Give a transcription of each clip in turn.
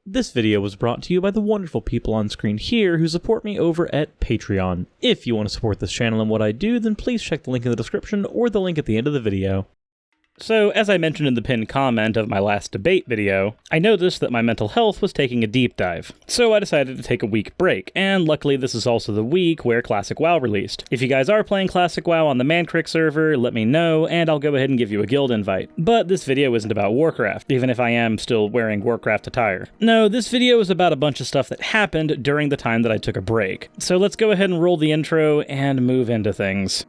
This video was brought to you by the wonderful people on screen here who support me over at Patreon. If you want to support this channel and what I do, then please check the link in the description or the link at the end of the video. So, as I mentioned in the pinned comment of my last debate video, I noticed that my mental health was taking a deep dive. So I decided to take a week break, and luckily this is also the week where Classic WoW released. If you guys are playing Classic WoW on the Mancrick server, let me know, and I'll go ahead and give you a guild invite. But this video isn't about Warcraft, even if I am still wearing Warcraft attire. No, this video is about a bunch of stuff that happened during the time that I took a break. So let's go ahead and roll the intro and move into things.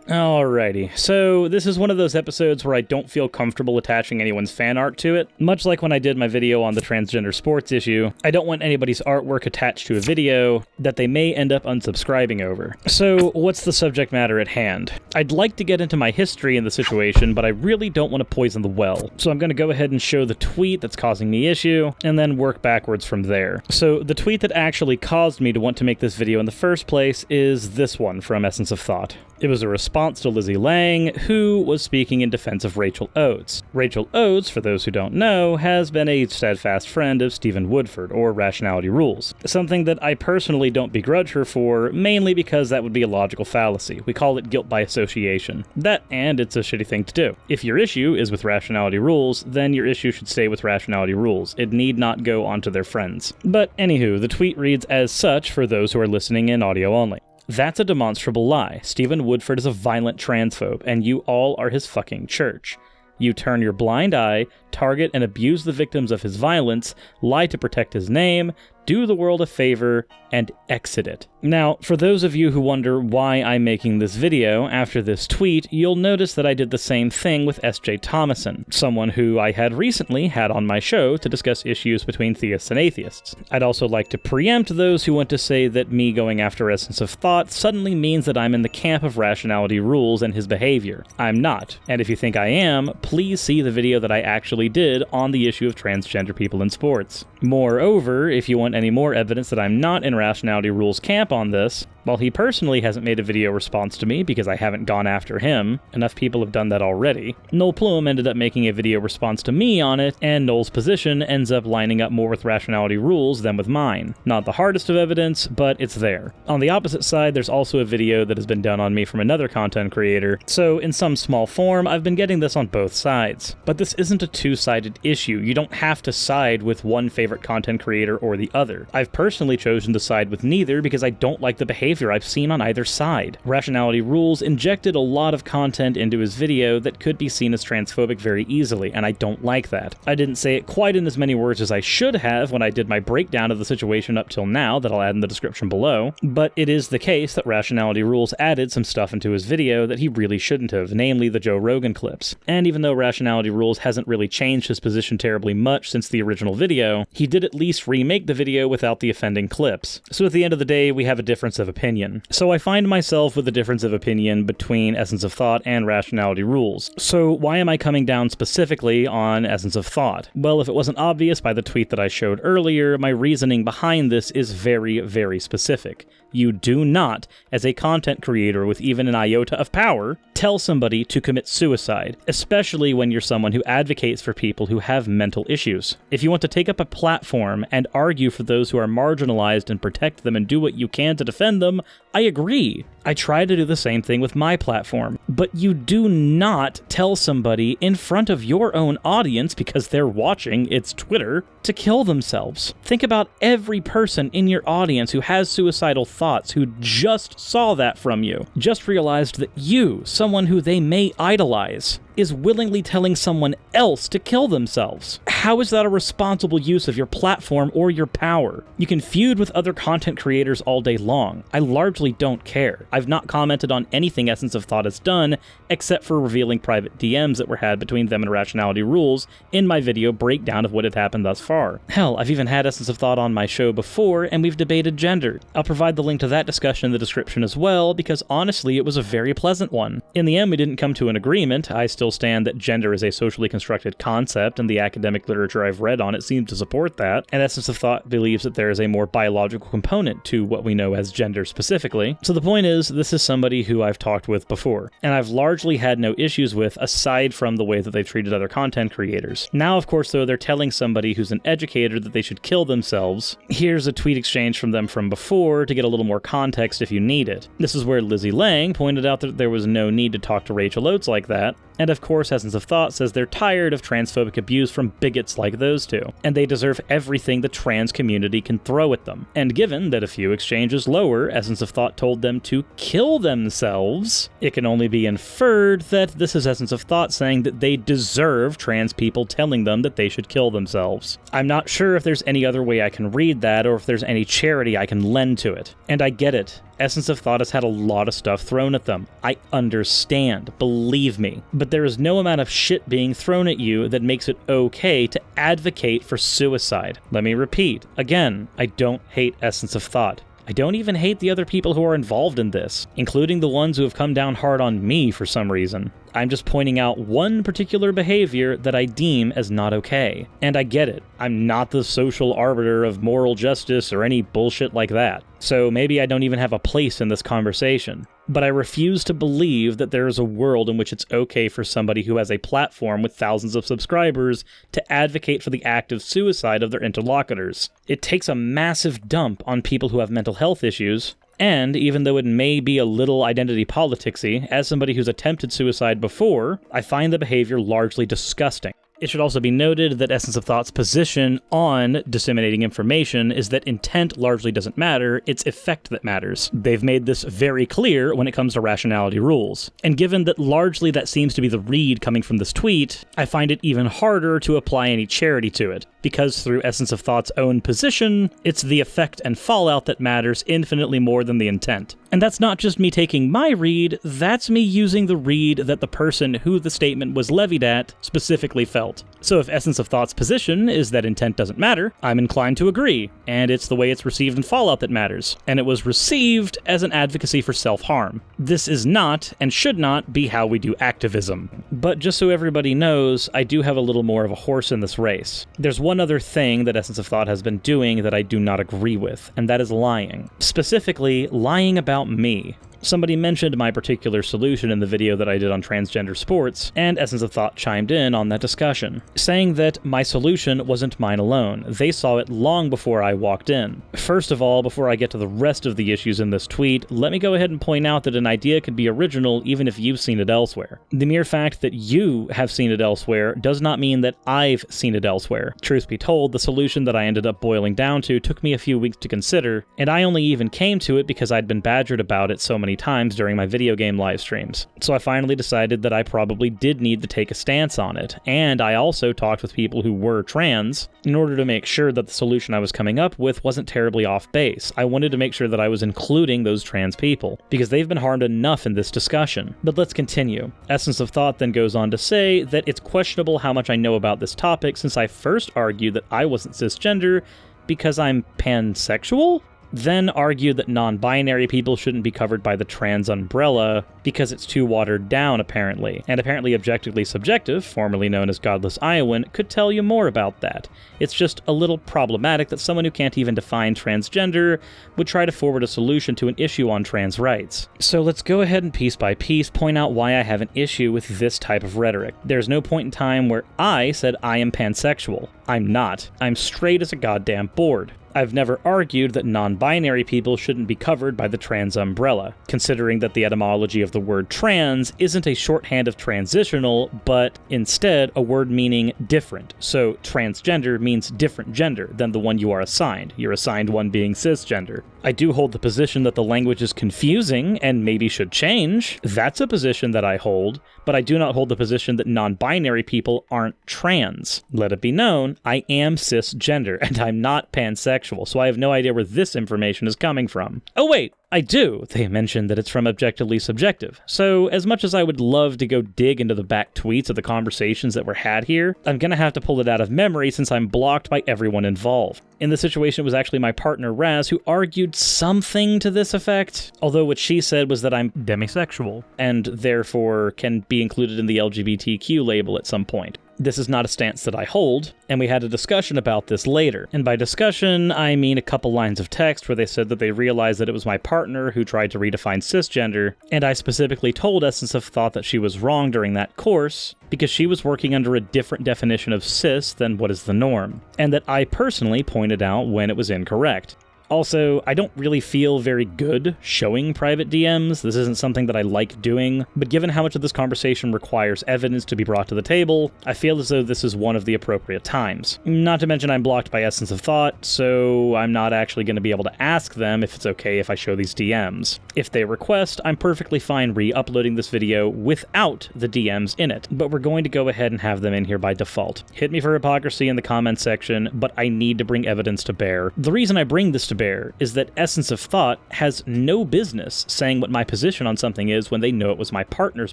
Alrighty, so this is one of those episodes where I don't feel comfortable attaching anyone's fan art to it. Much like when I did my video on the transgender sports issue, I don't want anybody's artwork attached to a video that they may end up unsubscribing over. So what's the subject matter at hand? I'd like to get into my history in the situation, but I really don't want to poison the well. So I'm going to go ahead and show the tweet that's causing me issue, and then work backwards from there. So the tweet that actually caused me to want to make this video in the first place is this one from Essence of Thought. It was a response to Lizzie Lang, who was speaking in defense of Rachel Oates. Rachel Oates, for those who don't know, has been a steadfast friend of Stephen Woodford, or Rationality Rules. Something that I personally don't begrudge her for, mainly because that would be a logical fallacy. We call it guilt by association. That, and it's a shitty thing to do. If your issue is with Rationality Rules, then your issue should stay with Rationality Rules. It need not go onto their friends. But anywho, the tweet reads as such for those who are listening in audio only. That's a demonstrable lie. Stephen Woodford is a violent transphobe, and you all are his fucking church. You turn your blind eye, target and abuse the victims of his violence, lie to protect his name, do the world a favor, and exit it. Now, for those of you who wonder why I'm making this video after this tweet, you'll notice that I did the same thing with S.J. Thomason, someone who I had recently had on my show to discuss issues between theists and atheists. I'd also like to preempt those who want to say that me going after Essence of Thought suddenly means that I'm in the camp of Rationality Rules and his behavior. I'm not, and if you think I am, please see the video that I actually did on the issue of transgender people in sports. Moreover, if you want any more evidence that I'm not in Rationality Rules camp on this, while he personally hasn't made a video response to me because I haven't gone after him, enough people have done that already, Noel Plume ended up making a video response to me on it, and Noel's position ends up lining up more with Rationality Rules than with mine. Not the hardest of evidence, but it's there. On the opposite side, there's also a video that has been done on me from another content creator, so in some small form, I've been getting this on both sides. But this isn't a two-sided issue. You don't have to side with one favorite content creator or the other. I've personally chosen to side with neither because I don't like the behavior I've seen on either side. Rationality Rules injected a lot of content into his video that could be seen as transphobic very easily, and I don't like that. I didn't say it quite in as many words as I should have when I did my breakdown of the situation up till now that I'll add in the description below, but it is the case that Rationality Rules added some stuff into his video that he really shouldn't have, namely the Joe Rogan clips. And even though Rationality Rules hasn't really changed his position terribly much since the original video, he did at least remake the video without the offending clips. So at the end of the day, we have a difference of opinion. So I find myself with a difference of opinion between Essence of Thought and Rationality Rules. So why am I coming down specifically on Essence of Thought? Well, if it wasn't obvious by the tweet that I showed earlier, my reasoning behind this is very, very specific. You do not, as a content creator with even an iota of power, tell somebody to commit suicide, especially when you're someone who advocates for people who have mental issues. If you want to take up a platform and argue for those who are marginalized and protect them and do what you can to defend them, I agree. I try to do the same thing with my platform, but you do not tell somebody in front of your own audience, because they're watching, it's Twitter, to kill themselves. Think about every person in your audience who has suicidal thoughts, who just saw that from you, just realized that you, someone who they may idolize, is willingly telling someone else to kill themselves. How is that a responsible use of your platform or your power? You can feud with other content creators all day long. I largely don't care. I've not commented on anything Essence of Thought has done, except for revealing private DMs that were had between them and Rationality Rules in my video breakdown of what had happened thus far. Hell, I've even had Essence of Thought on my show before, and we've debated gender. I'll provide the link to that discussion in the description as well, because honestly, it was a very pleasant one. In the end, we didn't come to an agreement. I still still stand that gender is a socially constructed concept, and the academic literature I've read on it seems to support that, and Essence of Thought believes that there is a more biological component to what we know as gender specifically. So the point is, this is somebody who I've talked with before, and I've largely had no issues with aside from the way that they've treated other content creators. Now, of course, though, they're telling somebody who's an educator that they should kill themselves. Here's a tweet exchange from them from before to get a little more context if you need it. This is where Lizzie Lang pointed out that there was no need to talk to Rachel Oates like that, and of course Essence of Thought says they're tired of transphobic abuse from bigots like those two, and they deserve everything the trans community can throw at them. And given that a few exchanges lower, Essence of Thought told them to kill themselves, it can only be inferred that this is Essence of Thought saying that they deserve trans people telling them that they should kill themselves. I'm not sure if there's any other way I can read that, or if there's any charity I can lend to it. And I get it. Essence of Thought has had a lot of stuff thrown at them. I understand, believe me. But there is no amount of shit being thrown at you that makes it okay to advocate for suicide. Let me repeat. Again, I don't hate Essence of Thought. I don't even hate the other people who are involved in this, including the ones who have come down hard on me for some reason. I'm just pointing out one particular behavior that I deem as not okay. And I get it. I'm not the social arbiter of moral justice or any bullshit like that. So maybe I don't even have a place in this conversation. But I refuse to believe that there is a world in which it's okay for somebody who has a platform with thousands of subscribers to advocate for the act of suicide of their interlocutors. It takes a massive dump on people who have mental health issues. And even though it may be a little identity politicsy, as somebody who's attempted suicide before, I find the behavior largely disgusting. It should also be noted that Essence of Thought's position on disseminating information is that intent largely doesn't matter, it's effect that matters. They've made this very clear when it comes to rationality rules. And given that largely that seems to be the read coming from this tweet, I find it even harder to apply any charity to it, because through Essence of Thought's own position, it's the effect and fallout that matters infinitely more than the intent. And that's not just me taking my read, that's me using the read that the person who the statement was levied at specifically felt. So if Essence of Thought's position is that intent doesn't matter, I'm inclined to agree, and it's the way it's received in Fallout that matters, and it was received as an advocacy for self-harm. This is not, and should not, be how we do activism. But just so everybody knows, I do have a little more of a horse in this race. There's one other thing that Essence of Thought has been doing that I do not agree with, and that is lying. Specifically, lying about me. Somebody mentioned my particular solution in the video that I did on transgender sports, and Essence of Thought chimed in on that discussion, saying that my solution wasn't mine alone. They saw it long before I walked in. First of all, before I get to the rest of the issues in this tweet, let me go ahead and point out that an idea could be original even if you've seen it elsewhere. The mere fact that you have seen it elsewhere does not mean that I've seen it elsewhere. Truth be told, the solution that I ended up boiling down to took me a few weeks to consider, and I only even came to it because I'd been badgered about it so many times during my video game live streams. So I finally decided that I probably did need to take a stance on it, and I also talked with people who were trans in order to make sure that the solution I was coming up with wasn't terribly off base. I wanted to make sure that I was including those trans people, because they've been harmed enough in this discussion. But let's continue. Essence of Thought then goes on to say that it's questionable how much I know about this topic since I first argued that I wasn't cisgender because I'm pansexual? Then argued that non-binary people shouldn't be covered by the trans umbrella because it's too watered down, apparently. And apparently Objectively Subjective, formerly known as Godless Iowan, could tell you more about that. It's just a little problematic that someone who can't even define transgender would try to forward a solution to an issue on trans rights. So let's go ahead and piece by piece point out why I have an issue with this type of rhetoric. There's no point in time where I said I am pansexual. I'm not. I'm straight as a goddamn board. I've never argued that non-binary people shouldn't be covered by the trans umbrella, considering that the etymology of the word trans isn't a shorthand of transitional, but instead a word meaning different. So transgender means different gender than the one you are assigned. You're assigned one being cisgender. I do hold the position that the language is confusing and maybe should change. That's a position that I hold, but I do not hold the position that non-binary people aren't trans. Let it be known, I am cisgender, and I'm not pansexual. demisexual, so I have no idea where this information is coming from. Oh wait, I do. They mentioned that it's from Objectively Subjective. So as much as I would love to go dig into the back tweets of the conversations that were had here, I'm gonna have to pull it out of memory since I'm blocked by everyone involved. In this situation, it was actually my partner Raz who argued something to this effect, although what she said was that I'm demisexual and therefore can be included in the LGBTQ label at some point. This is not a stance that I hold, and we had a discussion about this later. And by discussion, I mean a couple lines of text where they said that they realized that it was my partner who tried to redefine cisgender, and I specifically told Essence of Thought that she was wrong during that course because she was working under a different definition of cis than what is the norm, and that I personally pointed out when it was incorrect. Also, I don't really feel very good showing private DMs. This isn't something that I like doing, but given how much of this conversation requires evidence to be brought to the table, I feel as though this is one of the appropriate times. Not to mention I'm blocked by Essence of Thought, so I'm not actually going to be able to ask them if it's okay if I show these DMs. If they request, I'm perfectly fine re-uploading this video without the DMs in it, but we're going to go ahead and have them in here by default. Hit me for hypocrisy in the comments section, but I need to bring evidence to bear. The reason I bring this to bear is that Essence of Thought has no business saying what my position on something is when they know it was my partner's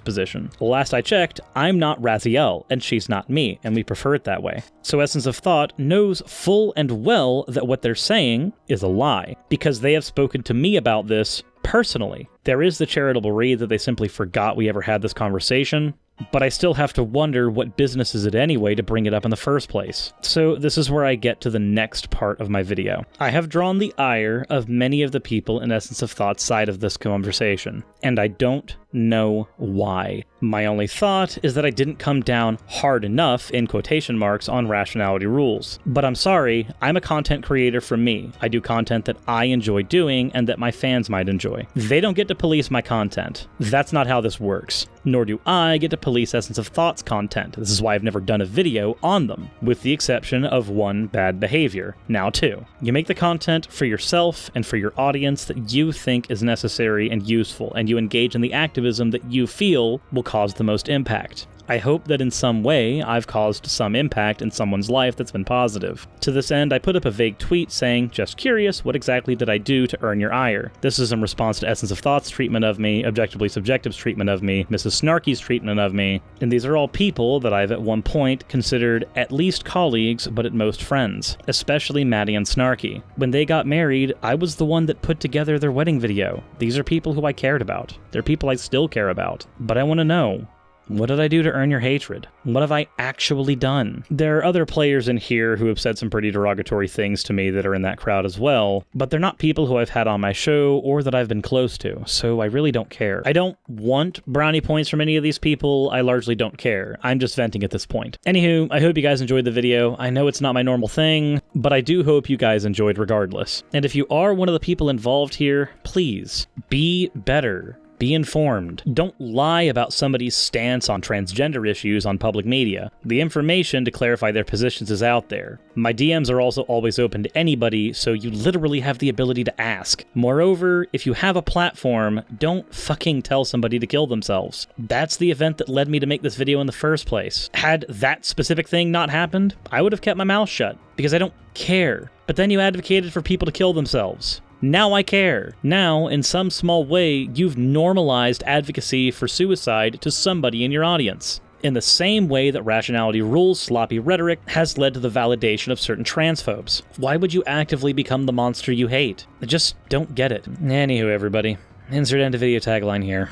position. Last I checked, I'm not Raziel, and she's not me, and we prefer it that way. So Essence of Thought knows full and well that what they're saying is a lie, because they have spoken to me about this personally. There is the charitable read that they simply forgot we ever had this conversation, but I still have to wonder what business is it anyway to bring it up in the first place. So this is where I get to the next part of my video. I have drawn the ire of many of the people in Essence of Thought's side of this conversation, and I don't know why. My only thought is that I didn't come down hard enough, in quotation marks, on rationality rules. But I'm sorry, I'm a content creator for me. I do content that I enjoy doing and that my fans might enjoy. They don't get to police my content. That's not how this works. Nor do I get to police Essence of Thought's content. This is why I've never done a video on them, with the exception of one bad behavior. Now two. You make the content for yourself and for your audience that you think is necessary and useful, and you engage in the activism that you feel will cause the most impact. I hope that in some way I've caused some impact in someone's life that's been positive. To this end, I put up a vague tweet saying, just curious, what exactly did I do to earn your ire? This is in response to Essence of Thought's treatment of me, Objectively Subjective's treatment of me, Mrs. Snarky's treatment of me, and these are all people that I've at one point considered at least colleagues, but at most friends, especially Maddie and Snarky. When they got married, I was the one that put together their wedding video. These are people who I cared about. They're people I still care about. But I want to know, what did I do to earn your hatred? What have I actually done? There are other players in here who have said some pretty derogatory things to me that are in that crowd as well, but they're not people who I've had on my show or that I've been close to, so I really don't care. I don't want brownie points from any of these people. I largely don't care. I'm just venting at this point. Anywho, I hope you guys enjoyed the video. I know it's not my normal thing, but I do hope you guys enjoyed regardless. And if you are one of the people involved here, please be better. Be informed. Don't lie about somebody's stance on transgender issues on public media. The information to clarify their positions is out there. My DMs are also always open to anybody, so you literally have the ability to ask. Moreover, if you have a platform, don't fucking tell somebody to kill themselves. That's the event that led me to make this video in the first place. Had that specific thing not happened, I would have kept my mouth shut, because I don't care. But then you advocated for people to kill themselves. Now I care. Now, in some small way, you've normalized advocacy for suicide to somebody in your audience. In the same way that rationality rules sloppy rhetoric has led to the validation of certain transphobes. Why would you actively become the monster you hate? I just don't get it. Anywho, everybody. Insert end of video tagline here.